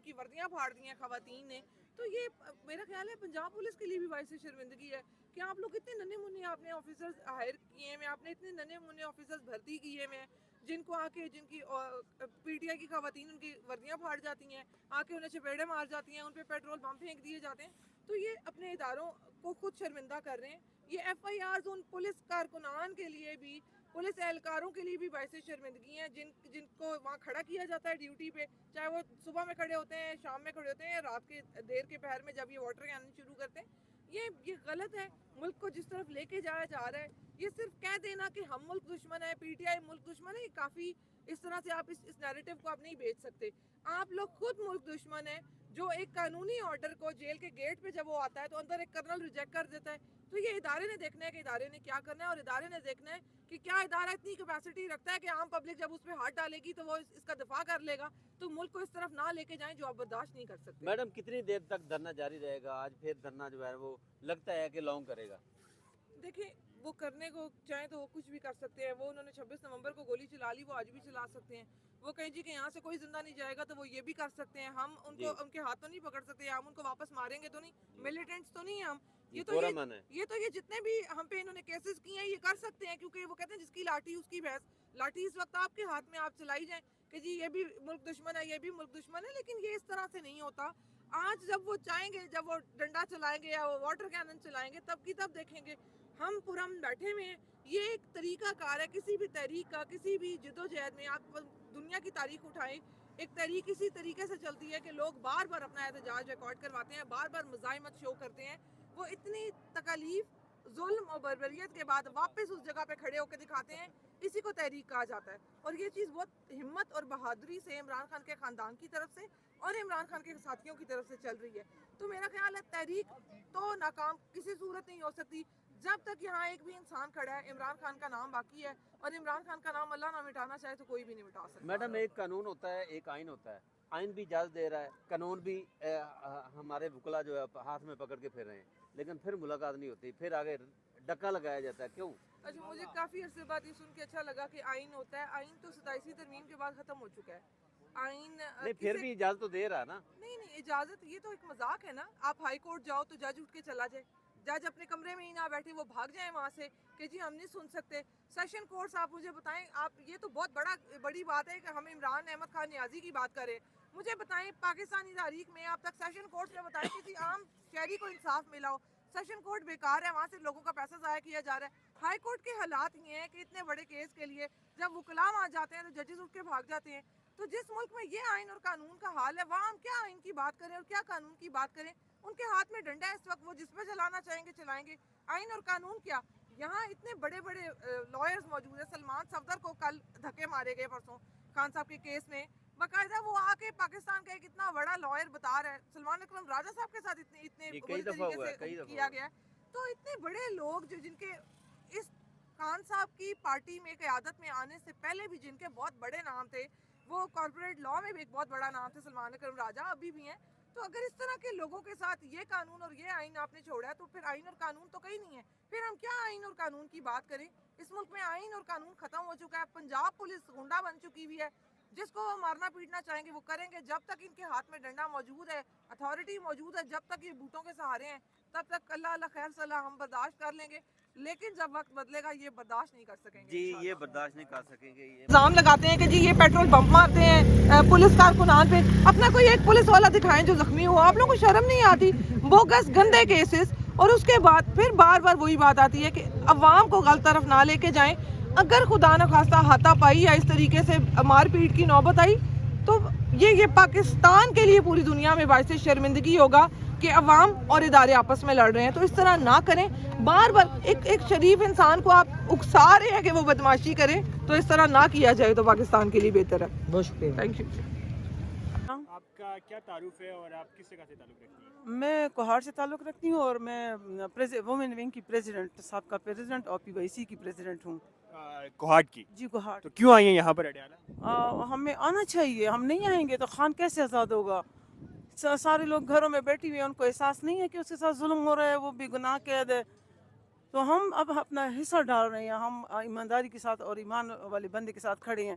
ان کی وردیاں پھاڑ دی ہیں خواتین نے. تو یہ میرا خیال ہے پنجاب پولیس کے لیے بھی باعث شرمندگی ہے کہ آپ لوگ اتنے ننھے منھے آپ نے آفیسرز ہائر کیے ہیں, آپ نے اتنے ننھے منھے آفیسرز بھرتی کیے ہیں جن کو آ کے جن کی پی ٹی آئی کی خواتین ان کی وردیاں پھاڑ جاتی ہیں, آ کے انہیں چپیڑے مار جاتی ہیں, ان پہ پیٹرول بم پھینک دیے جاتے ہیں. تو یہ اپنے اداروں کو خود شرمندہ کر رہے ہیں. یہ ایف آئی آرز ان پولیس کارکنان کے لیے بھی, پولیس اہلکاروں کے لیے بھی باعث شرمندگی ہیں جن کو وہاں کھڑا کیا جاتا ہے ڈیوٹی پہ, چاہے وہ صبح میں کھڑے ہوتے ہیں, شام میں کھڑے ہوتے ہیں, رات کے دیر کے پہر میں جب یہ واٹر کینن شروع کرتے ہیں. یہ غلط ہے. ملک کو جس طرف لے کے جایا جا رہا ہے, یہ صرف کہہ دینا کہ ہم ملک دشمن ہے, پی ٹی آئی ملک دشمن ہے, یہ کافی اس طرح سے آپ اس نیریٹو کو آپ نہیں بیچ سکتے. آپ لوگ خود ملک دشمن ہیں جو ایک قانونی آرڈر کو جیل کے گیٹ پہ جب وہ آتا ہے تو اندر ایک کرنل ریجیکٹ کر دیتا ہے. تو یہ ادارے نے دیکھنا ہے کہ ادارے نے کیا کرنا ہے, اور ادارے نے دیکھنا ہے کہ کیا ادارہ اتنی کیپیسٹی رکھتا ہے کہ عام پبلک جب اس پہ ہاتھ ڈالے گی تو وہ اس کا دفاع کر لے گا. تو ملک کو اس طرف نہ لے کے جائیں جو آپ برداشت نہیں کر سکتے. میڈم کتنی دیر تک دھرنا جاری رہے گا؟ آج پھر دھرنا جو ہے وہ لگتا ہے کہ لانگ کرے گا. دیکھیں وہ کرنے کو چاہیں تو وہ کچھ بھی کر سکتے ہیں. وہ انہوں نے 26 نومبر کو گولی چلا لی, وہ آج بھی چلا سکتے ہیں. وہ کہیں جی کہ یہاں سے کوئی زندہ نہیں جائے گا تو وہ یہ بھی کر سکتے ہیں. ہم ان کو ان کے ہاتھوں نہیں پکڑ سکتے, ہم ان کو واپس ماریں گے تو نہیں. ملیٹنٹس تو نہیں ہیں ہم. یہ جتنے بھی ہم پہ انہوں نے کیسز کیے ہیں یہ کر سکتے ہیں, کیونکہ وہ کہتے ہیں جس کی لاٹھی اس کی بھینس. لاٹھی اس وقت آپ کے ہاتھ میں, آپ چلائی جائیں کہ جی یہ بھی ملک دشمن ہے, یہ بھی ملک دشمن ہے, لیکن یہ اس طرح سے نہیں ہوتا. آج جب وہ چاہیں گے, جب وہ ڈنڈا چلائیں گے یا وہ واٹر کینن چلائیں گے, تب کی تب دیکھیں گے. ہم پرامن بیٹھے ہوئے ہیں. یہ ایک طریقہ کار ہے کسی بھی تحریک کا, کسی بھی جدوجہد میں. آپ دنیا کی تاریخ اٹھائیں, ایک تحریک اسی طریقے سے چلتی ہے کہ لوگ بار بار اپنا احتجاج ریکارڈ کرواتے ہیں, بار بار مزاحمت شو کرتے ہیں. وہ اتنی تکالیف, ظلم اور بربریت کے بعد واپس اس جگہ پہ کھڑے ہو کے دکھاتے ہیں. اسی کو تحریک کہا جاتا ہے. اور یہ چیز بہت ہمت اور بہادری سے عمران خان کے خاندان کی طرف سے اور عمران خان کے ساتھیوں کی طرف سے چل رہی ہے. تو میرا خیال ہے تحریک تو ناکام کسی صورت نہیں ہو سکتی جب تک یہاں ایک بھی انسان کھڑا ہے. عمران خان کا نام باقی ہے, اور عمران خان کا نام اللہ نہ مٹانا چاہے تو کوئی بھی نہیں مٹا سکتا. میڈم ایک قانون ہوتا ہے, ایک آئین ہوتا ہے. آئین بھی اجازت دے رہا ہے, قانون بھی ہمارے وکلا جو ہے ہاتھ میں پکڑ کے پھر رہے ہیں, لیکن پھر ملاقات نہیں ہوتی, پھر آگے ڈکا لگایا جاتا ہے. کیوں؟ اچھا, مجھے کافی عرصے بعد یہ سن کے اچھا لگا کہ آئین ہوتا ہے. آئین تو 27ویں ترمیم کے بعد ختم ہو چکا ہے. آئین نہیں, پھر بھی اجازت تو دے رہا نا. نہیں, اجازت یہ تو ایک مذاق ہے نا. آپ ہائی کورٹ جاؤ تو جج اٹھ کے چلا جائے, جج اپنے کمرے میں ہی نہ بیٹھے, وہ بھاگ جائیں وہاں سے کہ جی ہم نہیں سن سکتے. سیشن کورٹس آپ مجھے بتائیں, آپ یہ تو بہت بڑی بات ہے کہ ہم عمران احمد خان نیازی کی بات کریں. مجھے بتائیں پاکستانی تاریخ میں آپ تک سیشن کورٹس میں بتائیں کسی عام شہری کو انصاف ملا ہو. سیشن کورٹ بیکار ہے, وہاں سے لوگوں کا پیسہ ضائع کیا جا رہا ہے. ہائی کورٹ کے حالات یہ ہیں کہ اتنے بڑے کیس کے لیے جب وکلاء وہاں جاتے ہیں تو ججز اٹھ کے بھاگ جاتے ہیں. تو جس ملک میں یہ آئین اور قانون کا حال ہے, وہاں ہم کیا آئین کی بات کریں اور کیا قانون کی بات کریں. ان کے ہاتھ میں ڈنڈا ہے اس وقت, وہ جس پہ چلانا چاہیں گے چلائیں گے. آئین اور قانون کیا, یہاں اتنے بڑے بڑے لائرز موجود ہیں. سلمان صفدر کو کل دھکے مارے گئے پرسوں خان صاحب کے کیس میں, باقاعدہ وہ آ کے پاکستان کا ایک اتنا بڑا لائر بتا رہا ہے. سلمان اکرم راجہ صاحب کے ساتھ اتنے بری طریقے سے کیا گیا ہے. تو اتنے بڑے لوگ جو جن کے اس خان صاحب کی پارٹی میں قیادت میں آنے سے پہلے بھی جن کے بہت بڑے نام تھے, وہ کارپوریٹ لا میں بھی ایک بہت بڑا نام تھا سلمان اکرم راجہ, ابھی بھی ہیں. تو اگر اس طرح کے لوگوں کے ساتھ یہ قانون اور یہ آئین آپ نے چھوڑا ہے تو پھر آئین اور قانون تو کہیں نہیں ہے. پھر ہم کیا آئین اور قانون کی بات کریں. اس ملک میں آئین اور قانون ختم ہو چکا ہے. پنجاب پولیس گنڈا بن چکی ہوئی ہے. جس کو وہ مارنا پیٹنا چاہیں گے وہ کریں گے. جب تک ان کے ہاتھ میں ڈنڈا موجود ہے, اتھارٹی موجود ہے, جب تک یہ بوٹوں کے سہارے ہیں, تب تک اللہ خیر صلاح ہم برداشت کر لیں گے. لیکن جب وقت بدلے گا یہ برداشت نہیں کر سکیں گے. جی یہ برداشت نہیں کر سکیں گے. الزام لگاتے ہیں کہ جی یہ پیٹرول بم مارتے ہیں پولیس کارکنان پہ. اپنا کوئی ایک پولیس والا دکھائیں جو زخمی ہوا. آپ لوگوں کو شرم نہیں آتی؟ بوگس گندے کیسز, اور اس کے بعد پھر بار بار وہی بات آتی ہے کہ عوام کو غلط طرف نہ لے کے جائیں. اگر خدا نخواستہ ہاتھا پائی یا اس طریقے سے مار پیٹ کی نوبت آئی تو یہ پاکستان کے لیے پوری دنیا میں باعث شرمندگی ہوگا کہ عوام اور ادارے آپس میں لڑ رہے ہیں. تو اس طرح نہ کریں. بار بار ایک شریف انسان کو آپ اکسا رہے ہیں کہ وہ بدماشی کرے, تو اس طرح نہ کیا جائے تو پاکستان کے لیے بہتر ہے. بہت شکریہ. Thank you. آپ کا کیا تعارف ہے اور آپ کس جگہ سے تعلق رکھتی ہیں؟ میں کوہاڑ سے تعلق رکھتی ہوں, اور میں وومن ونگ کی پریزیڈنٹ, سابقہ پریزیڈنٹ اور پی وائی سی کی پریزیڈنٹ ہوں. کوہاٹ کی؟ جی کوہاڑ. تو کیوں آئی ہیں یہاں پر اڈیالہ؟ ہمیں آنا چاہیے. ہم نہیں آئیں گے تو خان کیسے آزاد ہوگا؟ سارے لوگ گھروں میں بیٹھی ہوئے ہیں, ان کو احساس نہیں ہے کہ اس کے ساتھ ظلم ہو رہا ہے, وہ بھی گناہ قید ہے. تو ہم اب اپنا حصہ ڈال رہے ہیں. ہم ایمانداری کے ساتھ اور ایمان والے بندے کے ساتھ کھڑے ہیں.